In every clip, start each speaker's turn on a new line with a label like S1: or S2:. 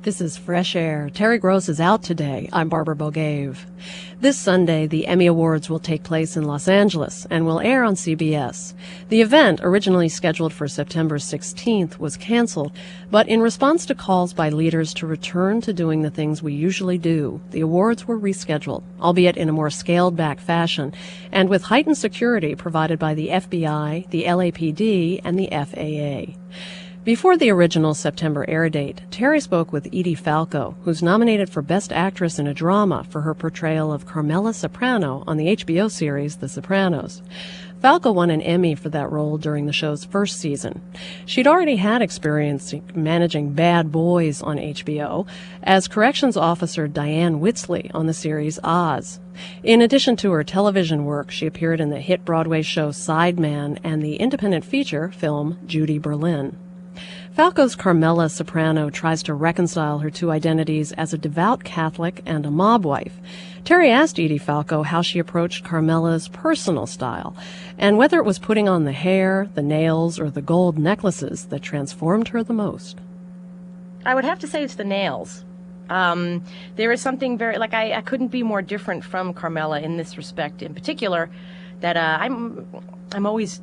S1: This is Fresh Air. Terry Gross is out today. I'm Barbara Bogave. This Sunday, the Emmy Awards will take place in Los Angeles and will air on CBS. The event, originally scheduled for September 16th, was canceled, but in response to calls by leaders to return to doing the things we usually do, the awards were rescheduled, albeit in a more scaled-back fashion, and with heightened security provided by the FBI, the LAPD, and the FAA. Before the original September air date, Terry spoke with Edie Falco, who's nominated for Best Actress in a Drama for her portrayal of Carmella Soprano on the HBO series The Sopranos. Falco won an Emmy for that role during the show's first season. She'd already had experience managing bad boys on HBO as corrections officer Diane Whitsley on the series Oz. In addition to her television work, she appeared in the hit Broadway show Sideman and the independent feature film Judy Berlin. Falco's Carmella Soprano tries to reconcile her two identities as a devout Catholic and a mob wife. Terry asked Edie Falco how she approached Carmella's personal style, and whether it was putting on the hair, the nails, or the gold necklaces that transformed her the most.
S2: I would have to say it's the nails. There is something very, I couldn't be more different from Carmella in this respect in particular, that I'm always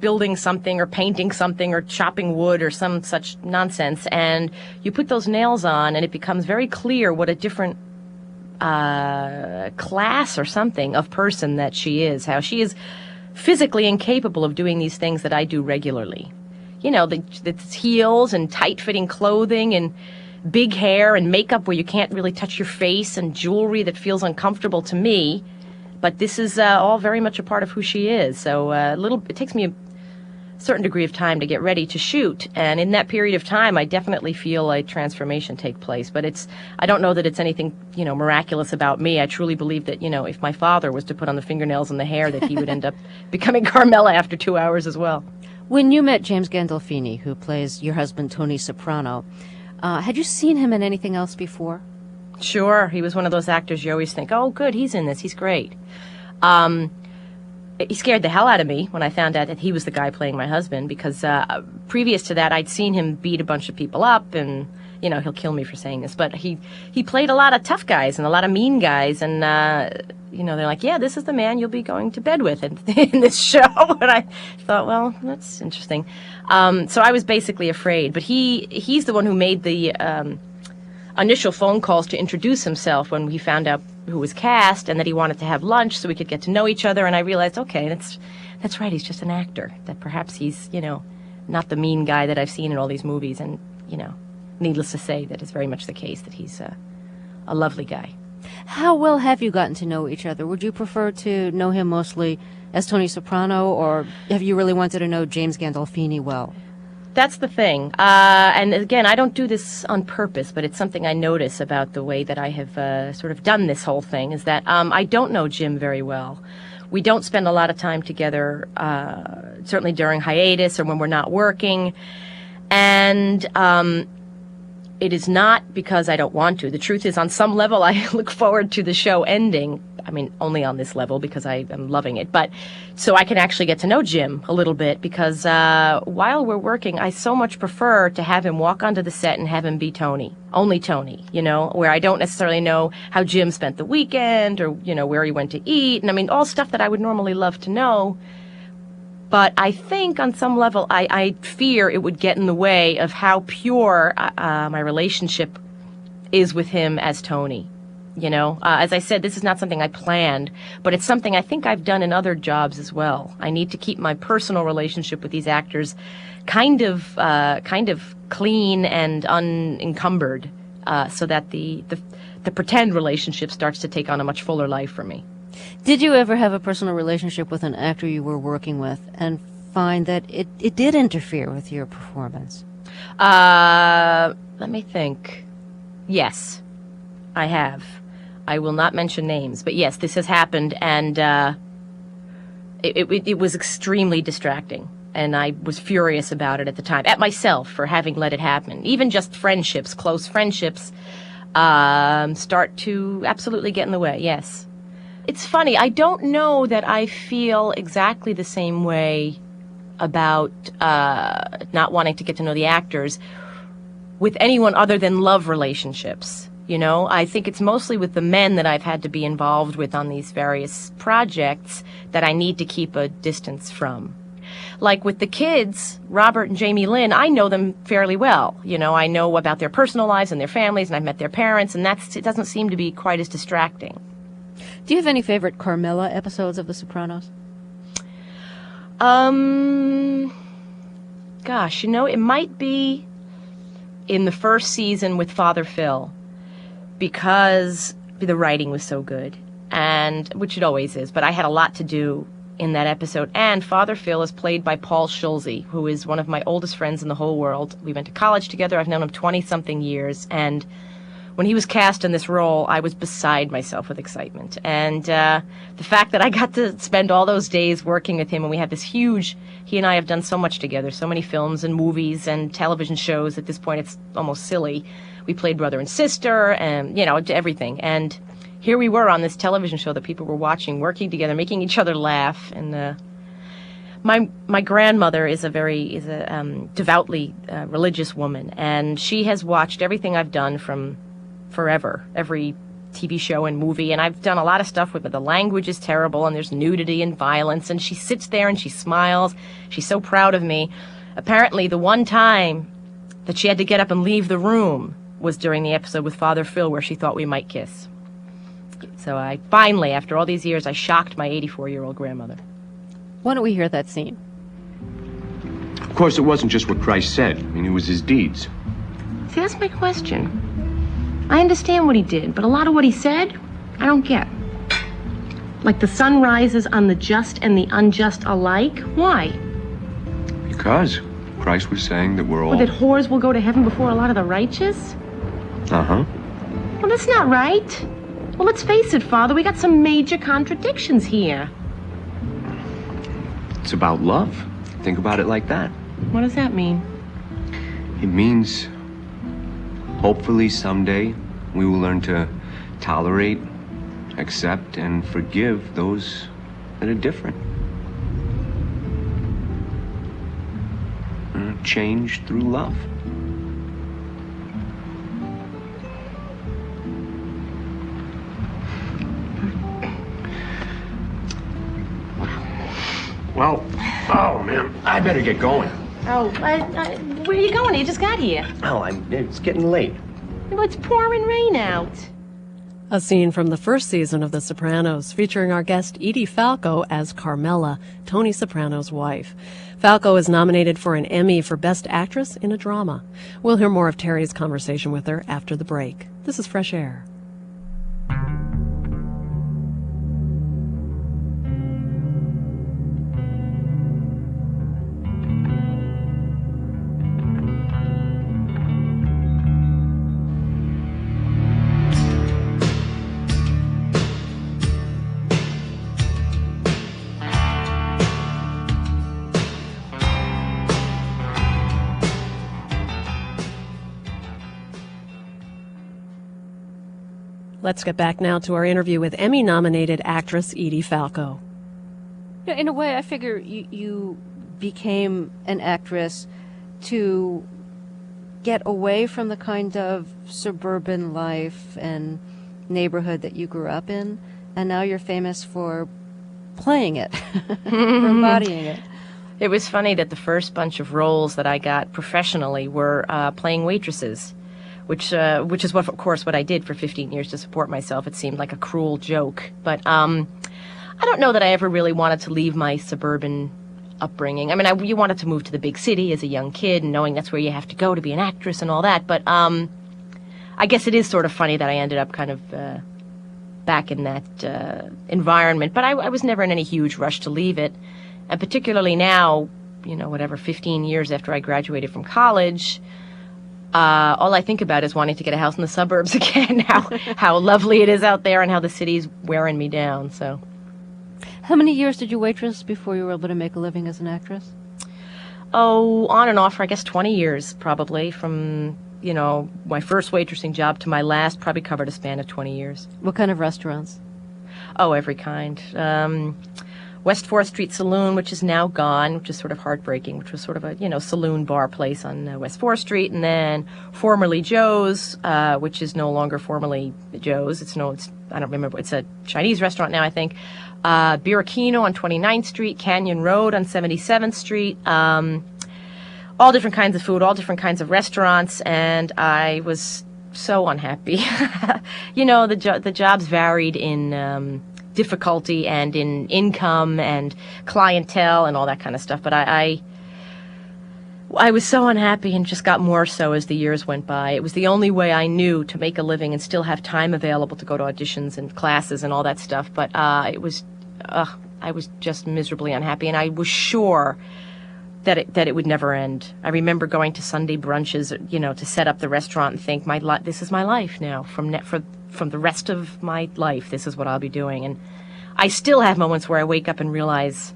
S2: building something or painting something or chopping wood or some such nonsense, and you put those nails on and it becomes very clear what a different class or something of person that she is, how she is physically incapable of doing these things that I do regularly. You know, the heels and tight-fitting clothing and big hair and makeup where you can't really touch your face and jewelry that feels uncomfortable to me. But this is all very much a part of who she is. So it takes me a certain degree of time to get ready to shoot, and in that period of time I definitely feel a transformation take place. But I don't know that it's anything, miraculous about me. I truly believe that, if my father was to put on the fingernails and the hair, that he would end up becoming Carmella after 2 hours as well.
S3: When you met James Gandolfini, who plays your husband Tony Soprano, had you seen him in anything else before?
S2: Sure. He was one of those actors you always think, oh good, he's in this, he's great. He scared the hell out of me when I found out that he was the guy playing my husband, because previous to that I'd seen him beat a bunch of people up, and he'll kill me for saying this, but he played a lot of tough guys and a lot of mean guys, and they're like, yeah, this is the man you'll be going to bed with in this show. And I thought, well, that's interesting. So I was basically afraid, but he's the one who made the initial phone calls to introduce himself when he found out who was cast, and that he wanted to have lunch so we could get to know each other. And I realized, okay, that's right, he's just an actor, that perhaps he's not the mean guy that I've seen in all these movies. And needless to say, that is very much the case, that he's a lovely guy.
S3: How well have you gotten to know each other? Would you prefer to know him mostly as Tony Soprano, or have you really wanted to know James Gandolfini well?
S2: That's the thing. And again, I don't do this on purpose, but it's something I notice about the way that I have sort of done this whole thing, is that I don't know Jim very well. We don't spend a lot of time together, certainly during hiatus or when we're not working. And it is not because I don't want to. The truth is, on some level, I look forward to the show ending. I mean, only on this level, because I am loving it. But so I can actually get to know Jim a little bit, because while we're working, I so much prefer to have him walk onto the set and have him be Tony. Only Tony, where I don't necessarily know how Jim spent the weekend, or, where he went to eat. And I mean, all stuff that I would normally love to know. But I think on some level, I fear it would get in the way of how pure my relationship is with him as Tony. As I said, this is not something I planned, but it's something I think I've done in other jobs as well. I need to keep my personal relationship with these actors kind of clean and unencumbered, so that the pretend relationship starts to take on a much fuller life for me.
S3: Did you ever have a personal relationship with an actor you were working with and find that it did interfere with your performance?
S2: Let me think. Yes, I have. I will not mention names, but yes, this has happened, and it was extremely distracting, and I was furious about it at the time, at myself for having let it happen. Even just friendships, close friendships, start to absolutely get in the way, yes. It's funny, I don't know that I feel exactly the same way about not wanting to get to know the actors with anyone other than love relationships. You know, I think it's mostly with the men that I've had to be involved with on these various projects that I need to keep a distance from. Like with the kids, Robert and Jamie Lynn, I know them fairly well. You know, I know about their personal lives and their families, and I've met their parents, and it doesn't seem to be quite as distracting.
S3: Do you have any favorite Carmella episodes of The Sopranos?
S2: Gosh, you know, it might be in the first season with Father Phil, because the writing was so good, and which it always is, but I had a lot to do in that episode. And Father Phil is played by Paul Schulze, who is one of my oldest friends in the whole world. We went to college together. I've known him 20-something years, and when he was cast in this role, I was beside myself with excitement. And the fact that I got to spend all those days working with him, and we had this huge, he and I have done so much together, so many films and movies and television shows. At this point, it's almost silly. We played brother and sister and, you know, everything. And here we were on this television show that people were watching, working together, making each other laugh. And my grandmother is a devoutly religious woman, and she has watched everything I've done from forever, every TV show and movie, and I've done a lot of stuff with it. The language is terrible, and there's nudity and violence, and she sits there and she smiles. She's so proud of me. Apparently, the one time that she had to get up and leave the room was during the episode with Father Phil, where she thought we might kiss. So I finally, after all these years, I shocked my 84-year-old grandmother.
S3: Why don't we hear that scene?
S4: Of course, it wasn't just what Christ said. I mean, it was his deeds.
S2: See, that's my question. I understand what he did, but a lot of what he said, I don't get. Like the sun rises on the just and the unjust alike? Why?
S4: Because Christ was saying that we're all...
S2: Or that whores will go to heaven before a lot of the righteous?
S4: Uh-huh.
S2: Well, that's not right. Well, let's face it, Father, we got some major contradictions here.
S4: It's about love. Think about it like that.
S2: What does that mean?
S4: It means... hopefully someday we will learn to tolerate, accept, and forgive those that are different. Change through love. Well, oh man, I better get going.
S2: Oh, where are you going? You just got here.
S4: Oh, it's getting late.
S2: Well, it's pouring rain out.
S1: A scene from the first season of The Sopranos, featuring our guest Edie Falco as Carmela, Tony Soprano's wife. Falco is nominated for an Emmy for Best Actress in a Drama. We'll hear more of Terry's conversation with her after the break. This is Fresh Air. Let's get back now to our interview with Emmy-nominated actress Edie Falco.
S3: In a way, I figure you became an actress to get away from the kind of suburban life and neighborhood that you grew up in, and now you're famous for playing it, for embodying it.
S2: It was funny that the first bunch of roles that I got professionally were playing waitresses. Which is what, of course, what I did for 15 years to support myself. It seemed like a cruel joke, but I don't know that I ever really wanted to leave my suburban upbringing. I mean, you wanted to move to the big city as a young kid, and knowing that's where you have to go to be an actress and all that. But I guess it is sort of funny that I ended up kind of back in that environment. But I was never in any huge rush to leave it, and particularly now, 15 years after I graduated from college. All I think about is wanting to get a house in the suburbs again, how lovely it is out there and how the city's wearing me down. So,
S3: how many years did you waitress before you were able to make a living as an actress?
S2: Oh, on and off for, I guess, 20 years probably. From, my first waitressing job to my last probably covered a span of 20 years.
S3: What kind of restaurants?
S2: Oh, every kind. West 4th Street Saloon, which is now gone, which is sort of heartbreaking, which was sort of a, saloon bar place on West 4th Street. And then formerly Joe's, which is no longer formerly Joe's. I don't remember. It's a Chinese restaurant now, I think. Birachino on 29th Street, Canyon Road on 77th Street. All different kinds of food, all different kinds of restaurants. And I was so unhappy. The jobs varied in difficulty and in income and clientele and all that kind of stuff. But I was so unhappy, and just got more so as the years went by. It was the only way I knew to make a living and still have time available to go to auditions and classes and all that stuff. But I was just miserably unhappy, and I was sure that it would never end. I remember going to Sunday brunches, to set up the restaurant and think, this is my life now. From the rest of my life, this is what I'll be doing. And I still have moments where I wake up and realize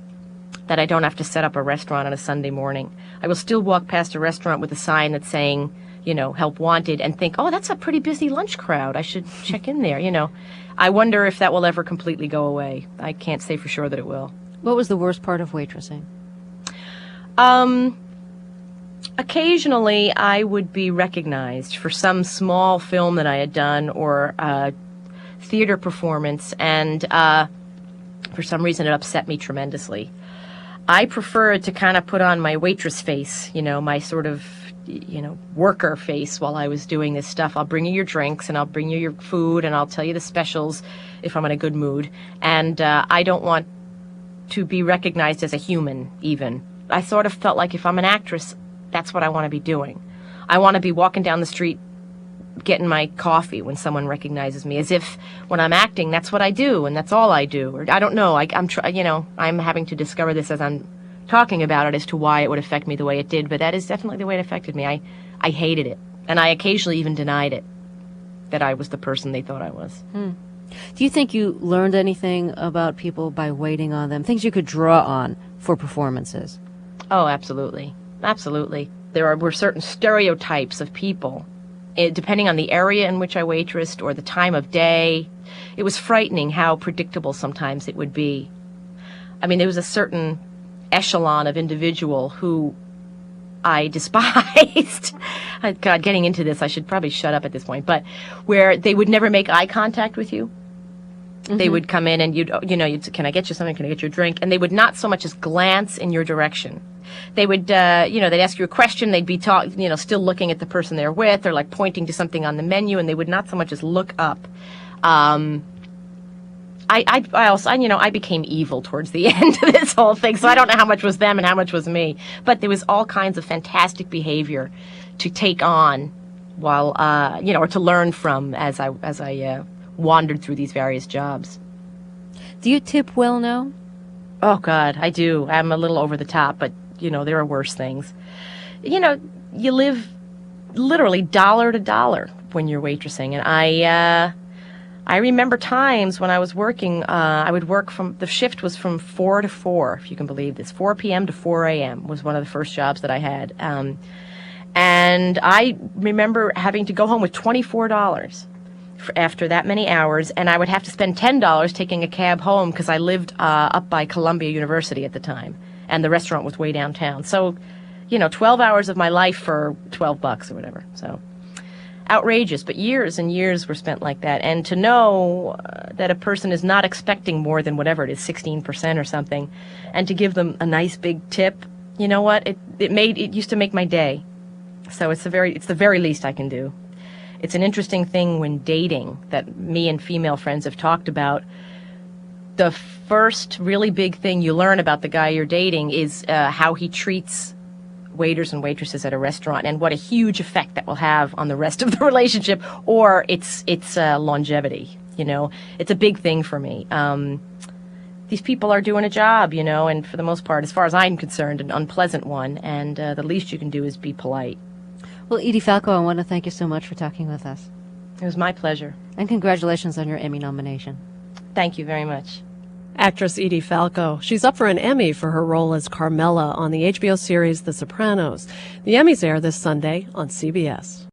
S2: that I don't have to set up a restaurant on a Sunday morning. I will still walk past a restaurant with a sign that's saying, help wanted, and think, oh, that's a pretty busy lunch crowd. I should check in there, I wonder if that will ever completely go away. I can't say for sure that it will.
S3: What was the worst part of waitressing?
S2: Occasionally I would be recognized for some small film that I had done or theater performance, and for some reason it upset me tremendously. I preferred to kind of put on my waitress face, my sort of, worker face while I was doing this stuff. I'll bring you your drinks, and I'll bring you your food, and I'll tell you the specials if I'm in a good mood. And I don't want to be recognized as a human, even. I sort of felt like if I'm an actress, that's what I want to be doing. I want to be walking down the street getting my coffee when someone recognizes me, as if when I'm acting, that's what I do and that's all I do. Or I don't know. I'm having to discover this as I'm talking about it as to why it would affect me the way it did. But that is definitely the way it affected me. I hated it, and I occasionally even denied it, that I was the person they thought I was.
S3: Do you think you learned anything about people by waiting on them? Things you could draw on for performances?
S2: Oh, absolutely. Absolutely. There were certain stereotypes of people, depending on the area in which I waitressed or the time of day. It was frightening how predictable sometimes it would be. I mean, there was a certain echelon of individual who I despised. God, getting into this, I should probably shut up at this point, but where they would never make eye contact with you. Mm-hmm. They would come in and you'd can I get you something? Can I get you a drink? And they would not so much as glance in your direction. They would, they'd ask you a question. They'd be still looking at the person they're with, or like pointing to something on the menu, and they would not so much as look up. I became evil towards the end of this whole thing, so I don't know how much was them and how much was me. But there was all kinds of fantastic behavior to take on while, or to learn from as I wandered through these various jobs.
S3: Do you tip well now?
S2: Oh, God, I do. I'm a little over the top, but, there are worse things. You live literally dollar to dollar when you're waitressing. And I remember times when I was working, I would work the shift was from 4 to 4, if you can believe this. 4 p.m. to 4 a.m. was one of the first jobs that I had. And I remember having to go home with $24 after that many hours, and I would have to spend $10 taking a cab home because I lived up by Columbia University at the time, and the restaurant was way downtown. So, 12 hours of my life for $12 or whatever. So outrageous, but years and years were spent like that. And to know that a person is not expecting more than whatever it is, 16% or something, and to give them a nice big tip, you know what? It used to make my day. So it's the very least I can do. It's an interesting thing when dating that me and female friends have talked about. The first really big thing you learn about the guy you're dating is how he treats waiters and waitresses at a restaurant, and what a huge effect that will have on the rest of the relationship or its longevity. It's a big thing for me. These people are doing a job, and for the most part, as far as I'm concerned, an unpleasant one, and the least you can do is be polite.
S3: Well, Edie Falco, I want to thank you so much for talking with us.
S2: It was my pleasure.
S3: And congratulations on your Emmy nomination.
S2: Thank you very much.
S1: Actress Edie Falco. She's up for an Emmy for her role as Carmela on the HBO series The Sopranos. The Emmys air this Sunday on CBS.